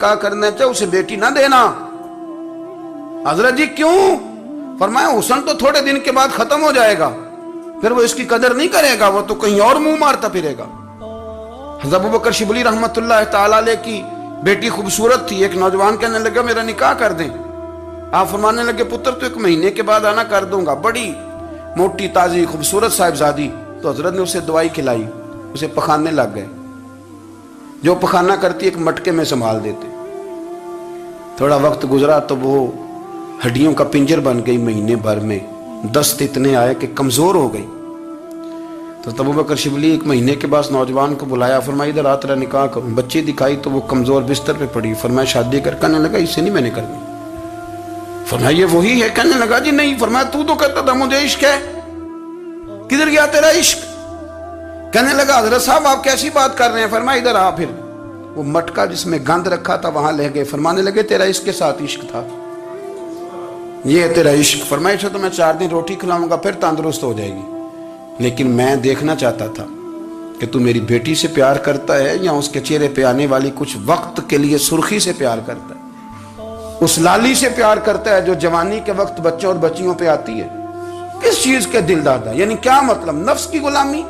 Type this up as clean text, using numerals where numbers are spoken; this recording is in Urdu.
نکاح کرنا چاہے اسے بیٹی نہ دینا۔ حضرت جی کیوں؟ فرمایا حسن تو تھوڑے دن کے بعد ختم ہو جائے گا، پھر وہ اس کی قدر نہیں کرے گا، وہ تو کہیں اور منہ مارتا پھرے گا۔ حضرت ابوبکر شبلی رحمت اللہ تعالی علیہ کی بیٹی خوبصورت تھی، ایک نوجوان کہنے لگا میرا نکاح کر دیں۔ آپ فرمانے لگے پتر تو 1 مہینے کے بعد آنا کر دوں گا، بڑی موٹی تازی خوبصورت صاحبزادی۔ تو حضرت نے اسے دوائی کھلائی، اسے پخانے لگ گئے، جو پخانہ کرتی ایک مٹکے میں سنبھال دیتے۔ تھوڑا وقت گزرا تو وہ ہڈیوں کا پنجر بن گئی، مہینے بھر میں دست اتنے آئے کہ کمزور ہو گئی۔ تو ابوبکر شبلی 1 مہینے کے بعد نوجوان کو بلایا، فرمایا ادھر آ تیرا نکاح کروں۔ بچی دکھائی تو وہ کمزور بستر پہ پڑی، فرمایا شادی کر۔ کہنے لگا اس سے نہیں میں نے کرنی۔ فرمایا یہ وہی ہے؟ کہنے لگا جی نہیں۔ فرمایا تو کہتا تھا مجھے عشق ہے، کدھر گیا تیرا عشق؟ کہنے لگا حضرت صاحب آپ کیسی بات کر رہے ہیں؟ فرمایا ادھر آ۔ پھر وہ مٹکا جس میں گند رکھا تھا وہاں لے گئے، فرمانے لگے تیرا اس کے ساتھ عشق تھا، یہ ہے تیرا عشق۔ فرمایا اچھا تو میں 4 دن روٹی کھلاؤں گا پھر تندرست ہو جائے گی، لیکن میں دیکھنا چاہتا تھا کہ تو میری بیٹی سے پیار کرتا ہے یا اس کے چہرے پہ آنے والی کچھ وقت کے لیے سرخی سے پیار کرتا ہے، اس لالی سے پیار کرتا ہے جو جوانی کے وقت بچوں اور بچیوں پہ آتی ہے۔ کس چیز کے دل دادا؟ یعنی کیا مطلب؟ نفس کی غلامی؟